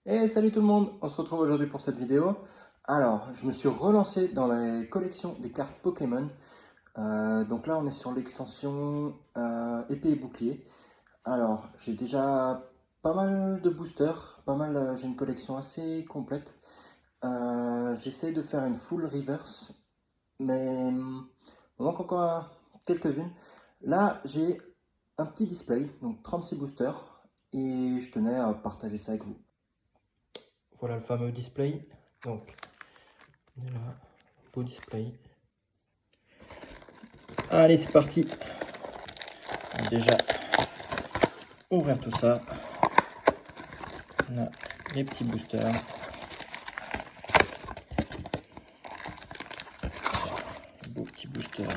Et salut tout le monde, on se retrouve aujourd'hui pour cette vidéo. Alors, je me suis relancé dans la collection des cartes Pokémon. Donc là, on est sur l'extension épée et bouclier. Alors, j'ai déjà pas mal de boosters, j'ai une collection assez complète. J'essaie de faire une full reverse, mais il me manque encore quelques-unes. Là, j'ai un petit display, donc 36 boosters, et je tenais à partager ça avec vous. Voilà le fameux display. Donc, on est là, beau display. Allez, c'est parti. On va déjà ouvrir tout ça. On a les petits boosters. Beau petit booster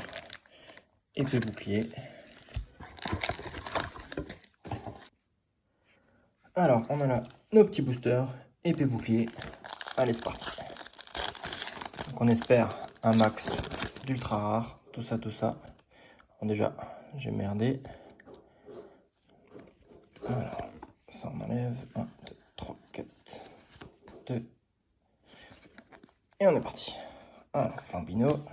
épée bouclier. Alors, on a là nos petits boosters épée bouclier. Allez, c'est parti. Donc, on espère un max d'ultra rare. Tout ça, tout ça. Bon, déjà, j'ai merdé. Alors, ça on enlève. 1, 2, 3, 4, 2. Et on est parti. Alors, Flambino.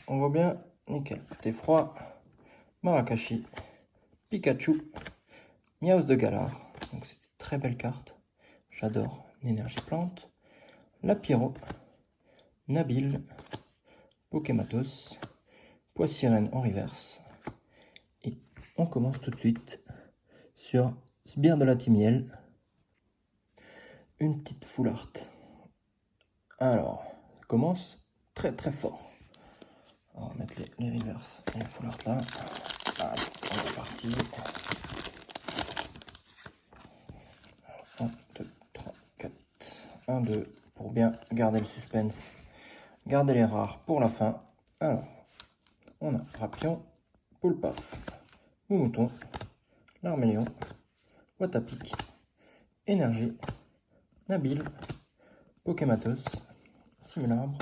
On voit bien, nickel. Theffroi, Marakashi, Pikachu, Miaus de Galar. Donc c'est une très belle carte. J'adore l'énergie plante. Lapiro, Nabil, Pokématos, Poissirène en reverse. Et on commence tout de suite sur Sbire de la Timiel. Une petite full art. Alors, ça commence très très fort. On va mettre les reverse et les full art là. Allez, on est parti. 1, 2, 3, 4, 1, 2, pour bien garder le suspense. Garder les rares pour la fin. Alors, on a Rapion, Poulpaf, Mouton, Larméléon, Watapic, Énergie, Nabil, Pokématos, Simlarbre,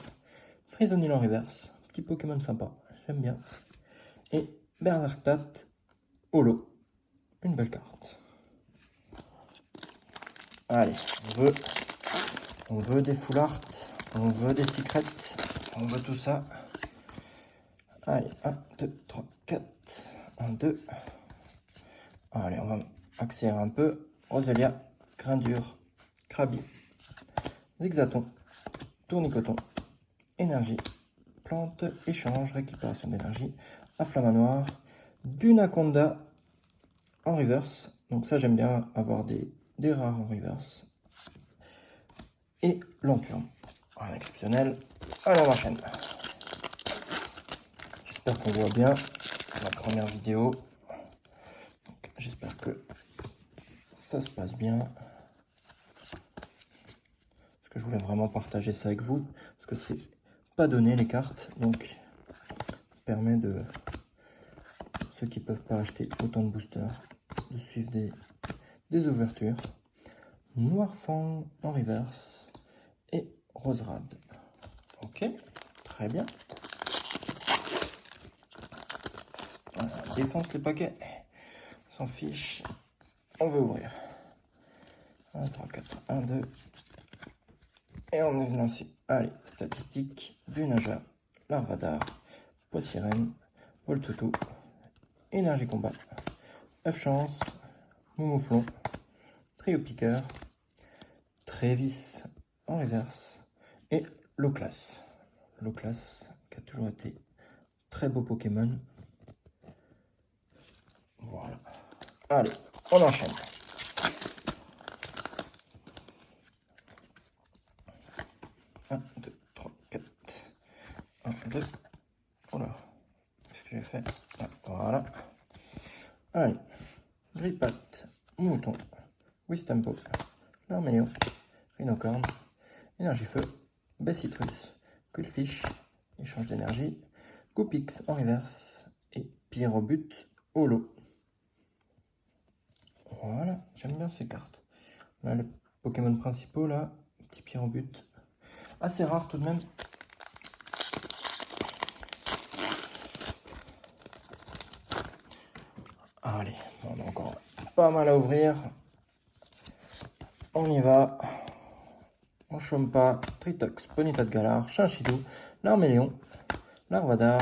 Frisonil en reverse, petit Pokémon sympa, j'aime bien. Et Berserktat, Holo, une belle carte. Allez, on veut des full art, on veut des secrets, on veut tout ça. Allez, 1, 2, 3, 4, 1, 2. Allez, on va accélérer un peu. Roselia, Grindure, Krabi, Zigzaton, Tournicoton, Énergie, Plante, Échange, Récupération d'énergie, Afflamanoir, Dunaconda en reverse. Donc ça, j'aime bien avoir des rares en reverse. Et Lanturne, un exceptionnel. Allez, on enchaîne. J'espère qu'on voit bien la première vidéo. J'espère que ça se passe bien. Parce que je voulais vraiment partager ça avec vous. Parce que c'est pas donné les cartes. Donc, ça permet de ceux qui peuvent pas acheter autant de boosters de suivre des ouvertures. Noirfang en reverse. Et Roserad. Ok, très bien. Voilà, on défonce les paquets. On s'en fiche. On veut ouvrir. 1, 3, 4, 1, 2. Et on est lancé. Allez, statistiques du Naja, Larvadar, Poissirène, Voltoutou, Énergie Combat, F Chance, Moumouflon, Trio Piqueur, Trévis en reverse et Loclas. Loclas qui a toujours été très beau Pokémon. Voilà. Allez, on enchaîne. Un, 2, 3, 4. 1, 2. Voilà. Qu'est-ce que j'ai fait? Ah, voilà. Allez. Gripat, Mouton, Wistempo, Larméléon, Rhinocorne, Énergie Feu, Bessitrus, Quillfish, Échange d'énergie, Coupix en reverse et Pyrobut Holo. Voilà, j'aime bien ces cartes. Là, les Pokémon principaux, là, petit Pyrobut. Assez rare tout de même. Allez, on a encore pas mal à ouvrir. on y va. Champa, Tritox, Ponyta de Galar, Chinchidou, Larméléon, Larvadar,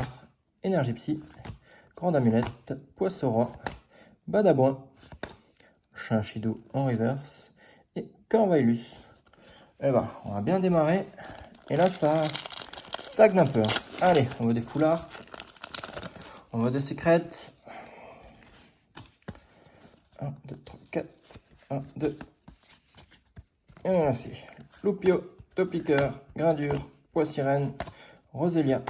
Énergie Psy, Grande Amulette, Poisson-Roi, Badabouin, Chinchidou en reverse et Corvailus. Eh ben, on va bien démarrer. Et là, ça stagne un peu. Allez, on veut des foulards. On veut des secrètes. 1, 2, 3, 4. 1, 2. Et voilà, c'est Loupio, Topiqueur, Grindure, Poissirène, Rosélia,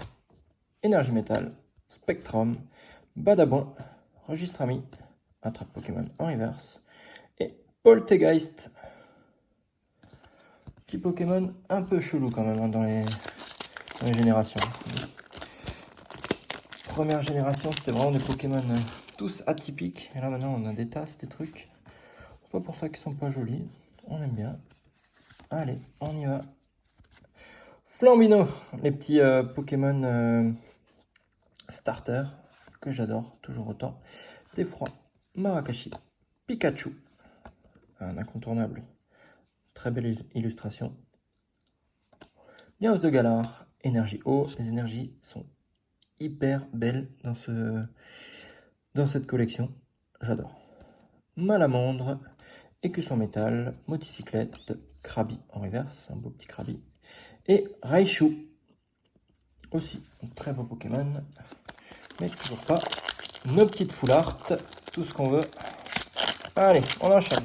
Énergie Métal, Spectrum, Badabon, Registre Ami, Attrape Pokémon en reverse, et Poltegeist. Petit Pokémon un peu chelou quand même hein, dans les générations. Première génération, c'était vraiment des Pokémon tous atypiques. Et là maintenant, on a des tasses, des trucs. C'est pas pour ça qu'ils sont pas jolis. On aime bien. Allez, on y va. Flambino, les petits Pokémon starter que j'adore toujours autant. Tefroid, Marakashi, Pikachu, un incontournable. Très belle illustration. Miaos de Galar, énergie eau. Les énergies sont hyper belles dans cette collection. J'adore. Malamandre, Écusson métal, Moticyclette, Krabi en reverse, un beau petit Krabi. Et Raichu, aussi un très beau Pokémon, mais toujours pas nos petites foulards, tout ce qu'on veut. Allez, on enchaîne.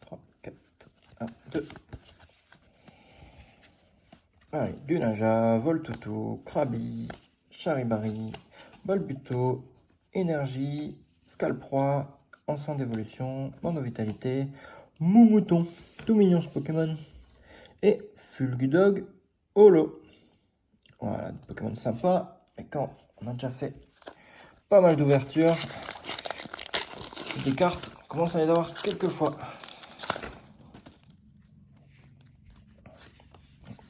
3, 4, 1, 2. Allez, Dunaja, Voltutu, Krabi, Charibari, Bolbuto, Énergie, Scalproie, Encens d'évolution, Bande Vitalité, Moumouton, tout mignon ce Pokémon, et Fulgudog Holo. Voilà, des Pokémon sympas, mais quand on a déjà fait pas mal d'ouvertures, des cartes, on commence à les avoir quelques fois.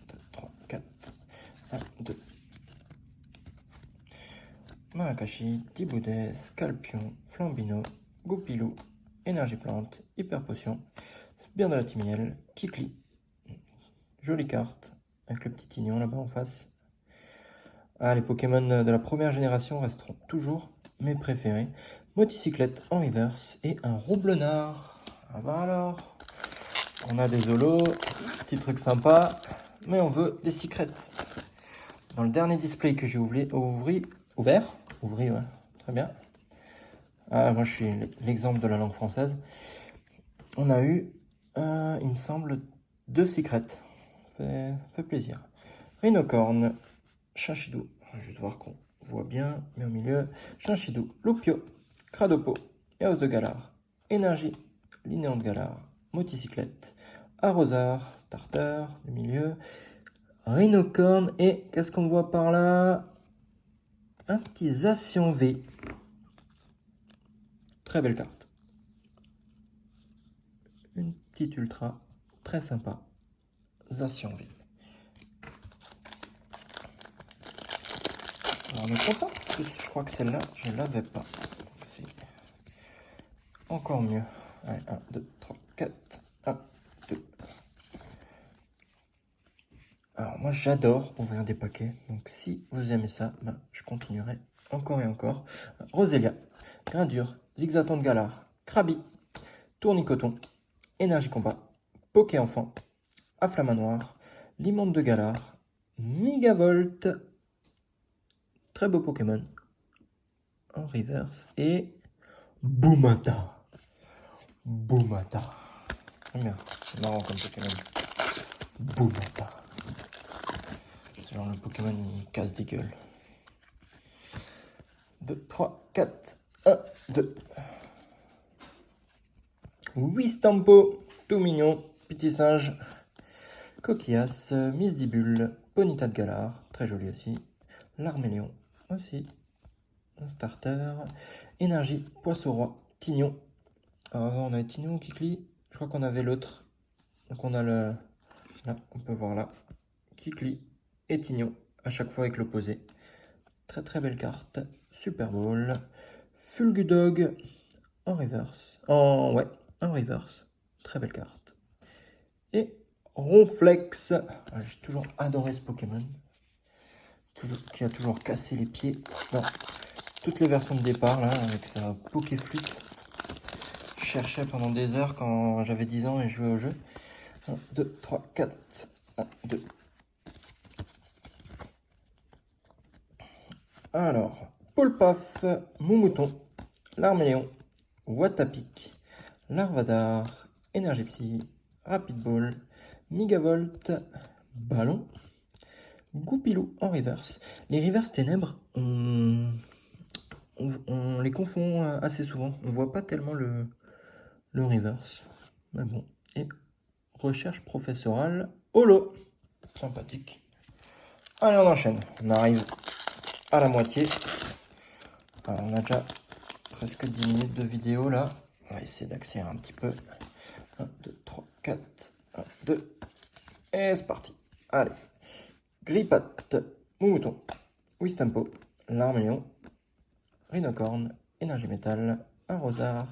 2, 3, 4, 1, 2. Marakashi, Thibaudet, Scalpion, Flambino, Goupilou, Énergie Plante, Hyper Potion, Sbire de la Timiel, Kikli. Jolie carte, avec le petit Tignon là-bas en face. Ah, les Pokémon de la première génération resteront toujours mes préférés. Moticyclette en reverse et un Roublonard. Ah bah alors, on a des holos, petit truc sympa, mais on veut des secrets. Dans le dernier display que j'ai ouvert, ouais, très bien. Ah, moi je suis l'exemple de la langue française. On a eu, il me semble, 2 secrets. Fait plaisir. Rhinocorne, Chinchidou, je vais juste voir qu'on voit bien, mais au milieu, Chinchidou, Loupio, Cradopo, Eos de Galar, Énergie, Linéon de Galar, Moticyclette, Arrosard, Starter, du milieu, Rhinocorne, et qu'est-ce qu'on voit par là? Un petit Zacian V. Très belle carte. Une petite ultra, très sympa. Zacian V. Alors, on est content, parce que je crois que celle-là, je ne l'avais pas. C'est encore mieux. Allez, 1, 2, 3, 4. 1, 2. Alors, moi, j'adore ouvrir des paquets. Donc, si vous aimez ça, ben, je continuerai encore et encore. Rosélia, Grindure, Zigzaton de Galar, Krabi, Tournicoton, Énergie Combat, Poké Enfant, Afflamanoir, Limonde de Galar, Migavolt, très beau Pokémon, en reverse, et Boumata. Boumata. J'aime bien, c'est marrant comme Pokémon. Boumata. C'est genre le Pokémon, il casse des gueules. 2, 3, 4, 1, 2. Wistampo, tout mignon, petit singe. Coquillas, Misdibule, Ponyta de Galar, très joli aussi. Larméléon aussi. Un starter. Énergie, Poisson-Roi, Tignon. Alors avant on avait Tignon, Kikli. Je crois qu'on avait l'autre. Donc on a le... Là, on peut voir là. Kikli et Tignon, à chaque fois avec l'opposé. Très très belle carte. Super Bowl. Fulgudog. en reverse. Ouais, en reverse. Très belle carte. Et Ronflex. J'ai toujours adoré ce Pokémon. Qui a toujours cassé les pieds dans toutes les versions de départ, là, avec sa Pokéflute. Je cherchais pendant des heures quand j'avais 10 ans et je jouais au jeu. 1, 2, 3, 4. 1, 2. Alors, Polpaf, Moumouton, Larméléon, Watapic, Larvadar, Energipsy, Rapid Ball, Migavolt, Ballon, Goupilou en reverse. Les reverse ténèbres, on les confond assez souvent. On voit pas tellement le reverse. Mais bon. Et recherche professorale, holo. Sympathique. Allez, on enchaîne. On arrive à la moitié. Alors, on a déjà presque 10 minutes de vidéo là. On va essayer d'accélérer un petit peu. 1, 2, 3, 4. 1, 2. Et c'est parti. Allez. Grippat, Moumouton, Wistempo, Larméléon, Rhinocorne, Énergie Métal, Arrosard,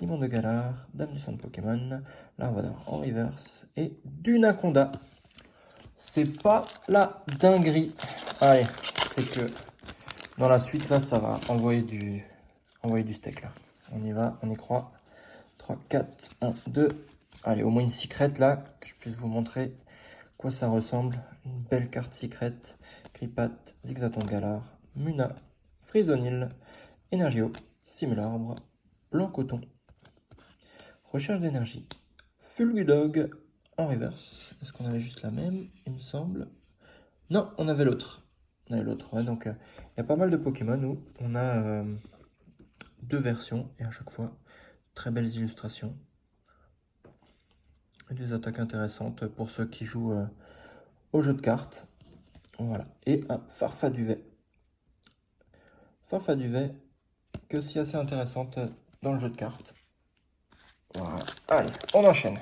Limon de Galar, Dame du Centre Pokémon, Larvador en reverse et Dunaconda. C'est pas la dinguerie. Allez, c'est que dans la suite là, ça va envoyer du steak là. On y va, on y croit. 3, 4, 1, 2. Allez, au moins une secrète là, que je puisse vous montrer quoi ça ressemble. Une belle carte secrète. Grippat, Zigzaton Galar, Muna, Frisonil, Energio, Simularbre, Blanc Coton, Recherche d'énergie, Fulgudog en reverse. Est-ce qu'on avait juste la même, il me semble? Non, on avait l'autre. On avait l'autre, ouais, donc il y a pas mal de Pokémon où on a 2 versions et à chaque fois, très belles illustrations. Et des attaques intéressantes pour ceux qui jouent au jeu de cartes. Voilà. Et un Farfaduvet. Farfaduvet, qui est aussi assez intéressante dans le jeu de cartes. Voilà. Allez, on enchaîne.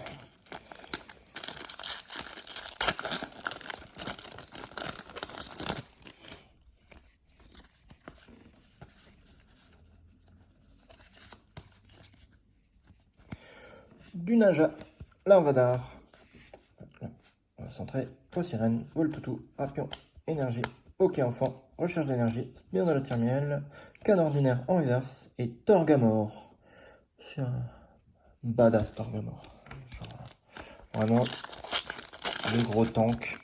Dunaja, Larvadar. On va centrer. Poissirène, Voltoutou, Rapion, Énergie, Ok Enfant, Recherche d'énergie, Spire de la Tire-Miel, Canne ordinaire en reverse et Torgamore. C'est un badass Torgamore. Genre, vraiment, le gros tank.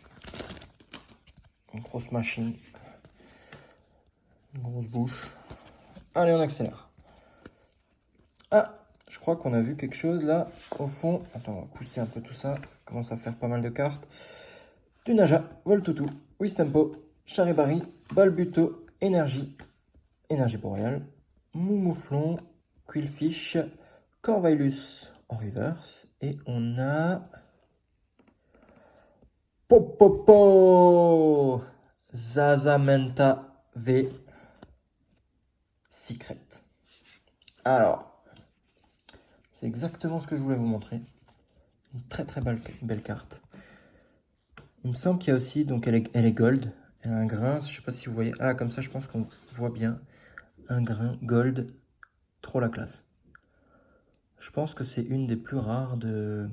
Une grosse machine. Une grosse bouche. Allez, on accélère. Ah, je crois qu'on a vu quelque chose là, au fond. Attends, on va pousser un peu tout ça. Ça commence à faire pas mal de cartes. Dunaja, Voltoutou, Wistempo, Charibari, Balbuto, Énergie, Énergie Boréale, Moumouflon, Quillfish, Corvailus en reverse. Et on a... Popopo Zazamenta V Secret. Alors, c'est exactement ce que je voulais vous montrer. Une très très belle carte. Il me semble qu'il y a aussi, donc elle est gold. Elle a un grain, je sais pas si vous voyez. Ah, comme ça, je pense qu'on voit bien. Un grain gold. Trop la classe. Je pense que c'est une des plus rares de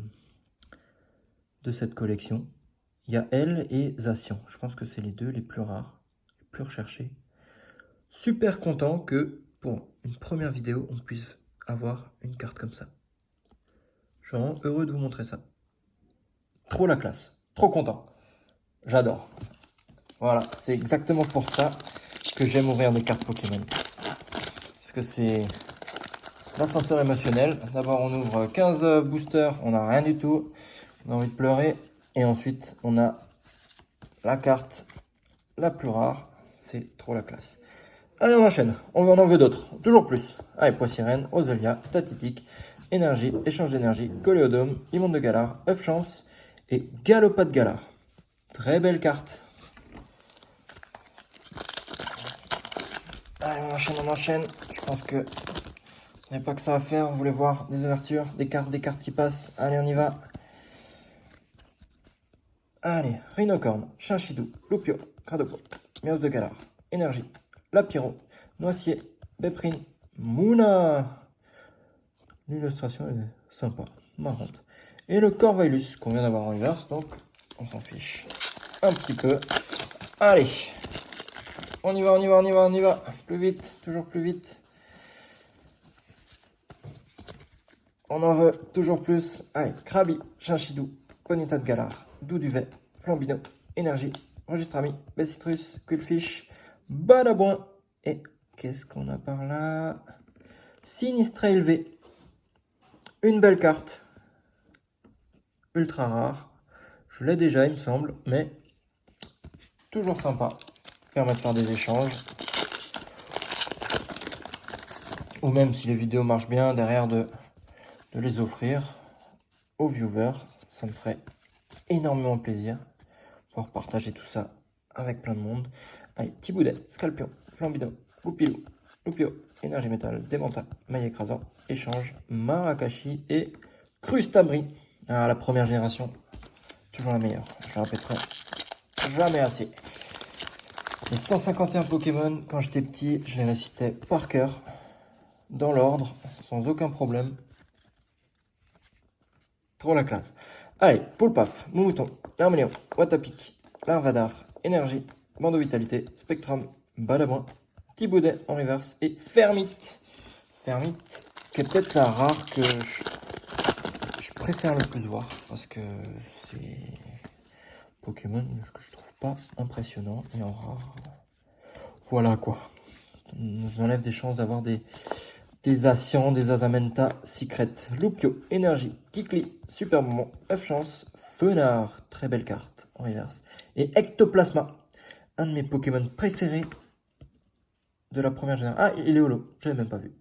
cette collection. Il y a elle et Zacian. Je pense que c'est les deux les plus rares, les plus recherchés. Super content que pour une première vidéo, on puisse avoir une carte comme ça. Je suis vraiment heureux de vous montrer ça. Trop la classe. Trop content. J'adore. Voilà, c'est exactement pour ça que j'aime ouvrir des cartes Pokémon. Parce que c'est l'ascenseur émotionnel. D'abord, on ouvre 15 boosters, on n'a rien du tout. On a envie de pleurer. Et ensuite, on a la carte la plus rare. C'est trop la classe. Allez, on enchaîne. On en veut d'autres. Toujours plus. Allez, Poissirène, Roselia, Statistique, Énergie, Échange d'énergie, Coléodome, Immonde de Galar, œuf chance et Galopat de Galar. Très belle carte. Allez, on enchaîne. Je pense que il n'y a pas que ça à faire. On voulait voir des ouvertures, des cartes qui passent. Allez, on y va. Allez, Rhinocorne, Chinchidou, Loupio, Cradopo, Miaus de Galar, Énergie, Lapiro, Noisier, Beprine, Mouna, L'illustration est sympa, marrante. Et le Corvalus qu'on vient d'avoir en reverse, donc on s'en fiche un petit peu. Allez, on y va, on y va, on y va, on y va. Plus vite, toujours plus vite. On en veut toujours plus. Allez, Krabi, Chinchidou, Ponyta de Galar, Douduvet, Flambino, Énergie, Registrami, Bessitrus, Quillfish, Balabouin. Et qu'est-ce qu'on a par là? Sinistre élevé. Une belle carte. Ultra rare. Je l'ai déjà, il me semble, mais toujours sympa. Permet de faire des échanges. Ou même si les vidéos marchent bien, derrière de les offrir aux viewers. Ça me ferait énormément plaisir pour partager tout ça avec plein de monde. Allez, Thiboudet, Scalpion, Flambino, Goupilou, Loupio, Énergie Métal, Démenta, Maille Écrasant, Échange, Marakashi et Crustabri. Ah, la première génération, toujours la meilleure. Je le répéterai jamais assez. Les 151 Pokémon, quand j'étais petit, je les récitais par cœur, dans l'ordre, sans aucun problème. Trop la classe. Allez, Poulpaf, Moumouton, Larméléon, Watapic, Larvadar, Énergie, Bandeau Vitalité, Spectrum, Balabouin, Thibaudet en reverse et Fermite. Fermite, qui est peut-être la rare que je préfère le plus voir, parce que c'est Pokémon que je trouve pas impressionnant et en rare. Voilà quoi. On nous enlève des chances d'avoir des Asians, des Azamenta, Secret, Loupio, Énergie, Kikli, Super Moment, 9 chances, Fenard, très belle carte en reverse, et Ectoplasma, un de mes Pokémon préférés de la première génération. Ah, il est holo, j'avais même pas vu.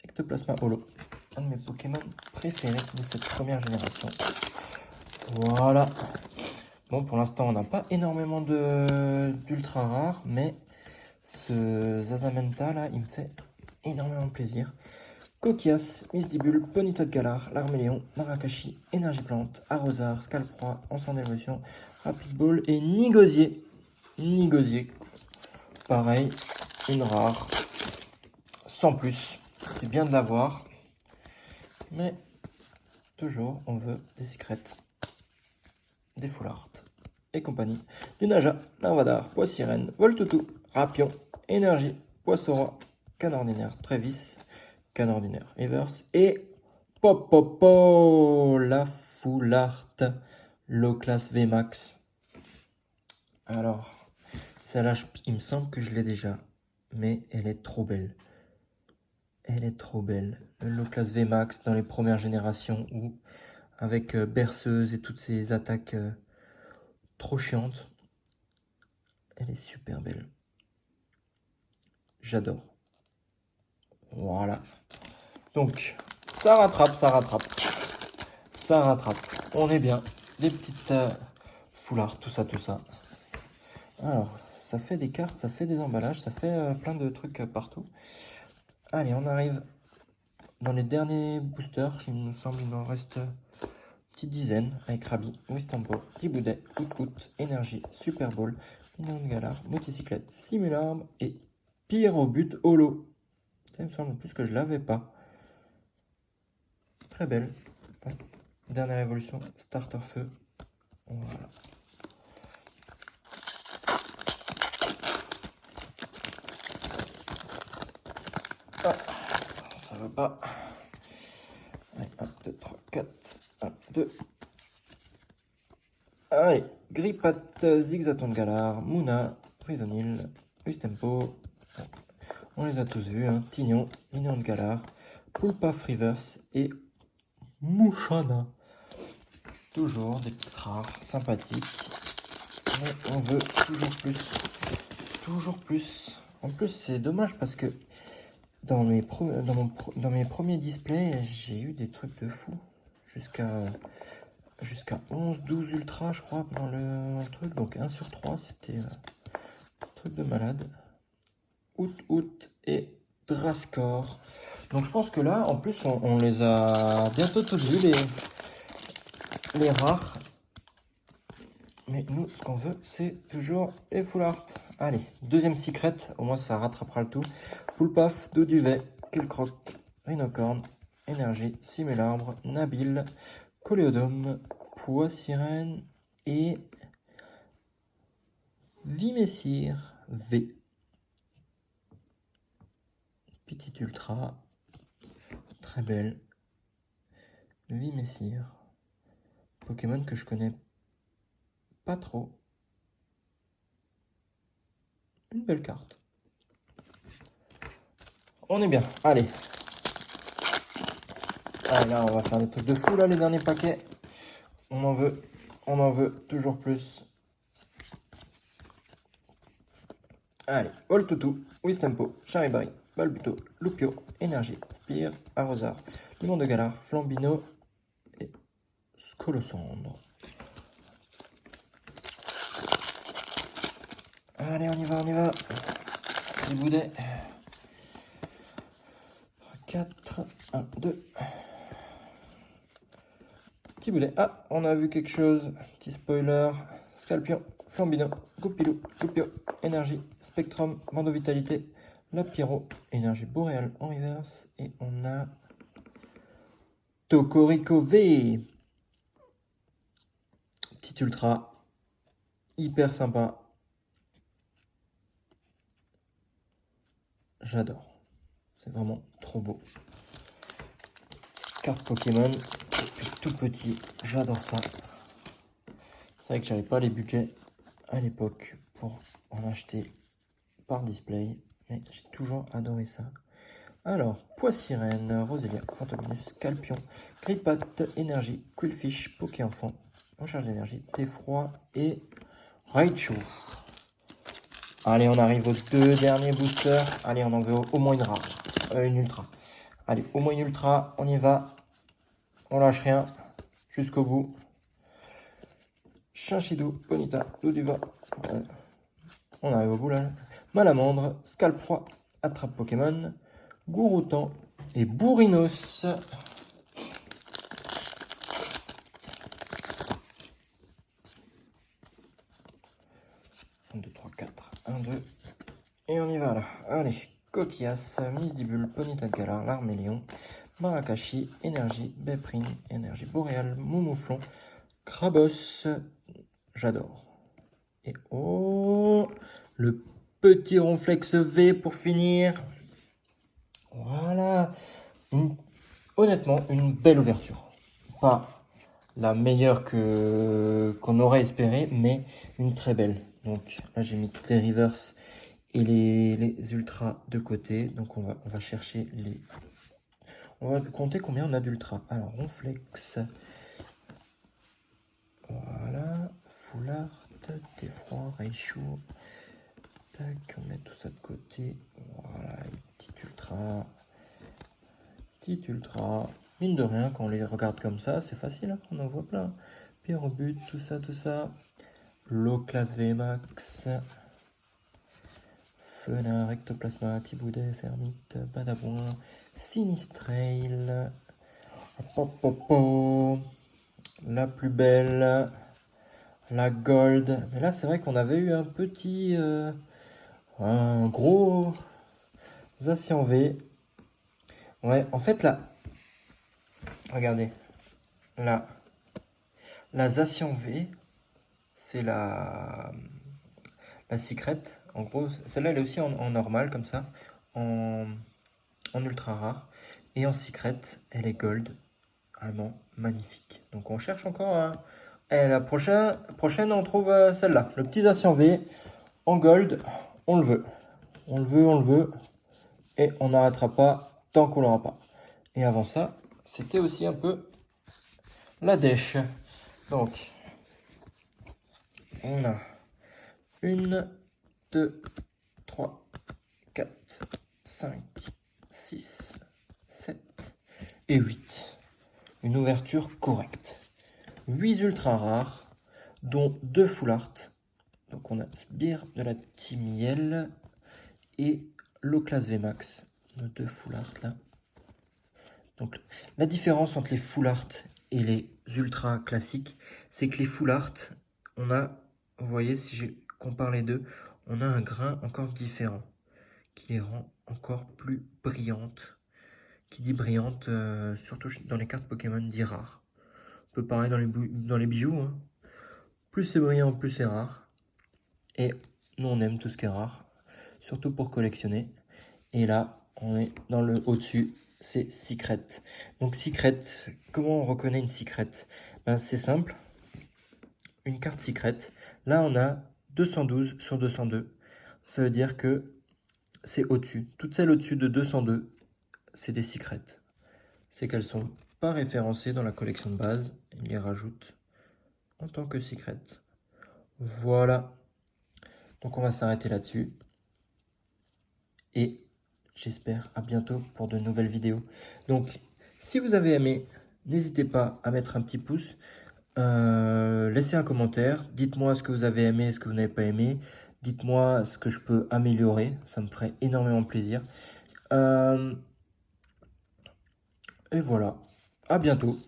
Ectoplasma holo, un de mes Pokémon préférés de cette première génération. Voilà. Bon, pour l'instant, on n'a pas énormément d'ultra rares, mais ce Zazamenta là, il me fait énormément plaisir. Coquias, Misdibule, Ponyta de Galar, Larméléon, Marakashi, Énergie Plante, Arrosard, Scalproie, Ensemble d'évolution, Rapid Ball et Nigosier. Nigosier, pareil, une rare, sans plus. C'est bien de l'avoir, mais toujours on veut des secrets, des full art et compagnie. Du Naja, Larvadar, Poissirène, Voltoutou, Rapion, Énergie, Poissora, Canard ordinaire, Trévis, Canard ordinaire, Reverse et Popopo, la full art, low class VMAX. Alors, celle-là, il me semble que je l'ai déjà, mais elle est trop belle. Elle est trop belle. Le low class VMAX dans les premières générations où, avec berceuse et toutes ces attaques trop chiantes, elle est super belle. J'adore. Voilà. Donc, ça rattrape, ça rattrape. Ça rattrape. On est bien. Des petites foulards, tout ça, tout ça. Alors, ça fait des cartes, ça fait des emballages, ça fait plein de trucs partout. Allez, on arrive dans les derniers boosters. Il me semble qu'il en reste une petite dizaine. Avec Krabi, Wistampo, Thiboudet, Out, Énergie, Super Ball, Mignon de Galar, Motocyclette, Simularme et Pire au but holo. Ça me semble plus que je l'avais pas. Très belle. Dernière évolution, Starter Feu. Voilà. Ah, ça va pas. Allez, 1, 2, 3, 4. 1, 2. Allez, Grippat, Zigzaton de Galar, Mouna, Prisonil, Ustempo. On les a tous vus, hein. Tignon, Mignon de Galar, Poulpaf Reverse et Mouchana. Toujours des petites rares sympathiques. Mais on veut toujours plus. Toujours plus. En plus, c'est dommage parce que dans mes premiers displays, j'ai eu des trucs de fou. Jusqu'à 11, 12 ultra, je crois, dans le truc. Donc 1 sur 3, c'était un truc de malade. Out et Drascore. Donc je pense que là, en plus, on les a bientôt tous vus, les rares. Mais nous, ce qu'on veut, c'est toujours les full art. Allez, deuxième secret, au moins ça rattrapera le tout. Poulpaf, Doduvet, Killcroc, Rhinocorne, Énergie, Simularbre, Nabil, Coléodome, Poissirène et Vimessir V. Petite Ultra, très belle. Vimessir, Pokémon que je connais pas trop. Une belle carte. On est bien. Allez. Allez, là, on va faire des trucs de fou, là, les derniers paquets. On en veut toujours plus. Allez, Voltoutou, Wistempo, Charibari, Balbuto, Lupio, Énergie, Spire, Arrosard, Limon de Galar, Flambino et Scolosandre. Allez, on y va. Les boudets. 4, 1, 2. Petit boulet. Ah, on a vu quelque chose. Petit spoiler. Scalpion, Flambino, Goupilou, Lupio, Énergie, Spectrum, Mando Vitalité, Lapiro, Énergie Boréale en reverse. Et on a Tocorico V. Petit ultra. Hyper sympa. J'adore. C'est vraiment trop beau. Carte Pokémon. Depuis tout petit, j'adore ça. C'est vrai que j'avais pas les budgets à l'époque pour en acheter par display. Mais j'ai toujours adoré ça. Alors, Poissirène, Rosélia, Fantominus, Scalpion, Gripat, Énergie, Quillfish, Poké-Enfant, Recharge d'énergie, Thé-Froid et Raichu. Allez, on arrive aux 2 derniers boosters. Allez, on en veut au moins une rare. Une ultra. Allez, au moins une ultra, on y va. On lâche rien jusqu'au bout. Chinchidou, Bonita, Doduva. On arrive au bout là. Malamandre, Scalp-Froid, Attrape Pokémon, Gouroutan et Bourrinos. 1, 2, 3, 4. 1, 2. Et on y va là. Allez. Coquillas, Misdibule, Ponyta de Galar, Larméléon, Marakashi, Énergie, Beprine, Énergie Boréale, Moumouflon, Krabos. J'adore. Et oh, le petit Ronflex V pour finir. Voilà. Honnêtement, une belle ouverture. Pas la meilleure qu'on aurait espéré, mais une très belle. Donc là, j'ai mis toutes les reverse et les ultras de côté. Donc on va chercher les... On va compter combien on a d'ultras. Alors, Ronflex. Voilà. Foulard, Thé-Froid, Raichu. Tac, on met tout ça de côté. Voilà, une petite ultra. Petite ultra. Mine de rien, quand on les regarde comme ça, c'est facile, hein, on en voit plein. Pyrobut, tout ça. Low class VMAX. Fenard, Ectoplasma, Thiboudet, Fermite, Badabouin, Sinistrail. Popopo. La plus belle. La Gold. Mais là, c'est vrai qu'on avait eu un petit... un gros Zacian V. Ouais, en fait, là... Regardez. Là. La Zacian V, c'est la secret. En gros, celle-là, elle est aussi en normal, comme ça. En ultra rare. Et en secret, elle est gold. Vraiment magnifique. Donc, on cherche encore un... Et la prochaine, on trouve celle-là. Le petit Zacian V en gold. On le veut. On le veut. Et on n'arrêtera pas tant qu'on l'aura pas. Et avant ça, c'était aussi un peu la dèche. Donc, on a 1, 2, 3, 4, 5, 6, 7 et 8. Une ouverture correcte. 8 ultra rares, dont 2 full art. Donc on a Sbire de la Team Yell et Low-Class VMAX. Nos 2 full art là. Donc la différence entre les full art et les ultra classiques, c'est que les full art, on a, vous voyez, si je compare les deux, on a un grain encore différent qui les rend encore plus brillantes, Qui dit brillante, surtout dans les cartes Pokémon, dit rare. Un peu pareil dans les bijoux. Hein. Plus c'est brillant, plus c'est rare. Et nous, on aime tout ce qui est rare, surtout pour collectionner. Et là, on est dans le au-dessus, c'est Secret. Donc Secret, comment on reconnaît une Secret? Ben, c'est simple, une carte Secret. Là, on a 212 sur 202. Ça veut dire que c'est au-dessus. Toutes celles au-dessus de 202, c'est des Secrets. C'est qu'elles sont pas référencées dans la collection de base. Il les rajoute en tant que Secret. Voilà. Donc on va s'arrêter là-dessus. Et j'espère à bientôt pour de nouvelles vidéos. Donc, si vous avez aimé, n'hésitez pas à mettre un petit pouce. Laissez un commentaire. Dites-moi ce que vous avez aimé, ce que vous n'avez pas aimé. Dites-moi ce que je peux améliorer. Ça me ferait énormément plaisir. Et voilà. À bientôt.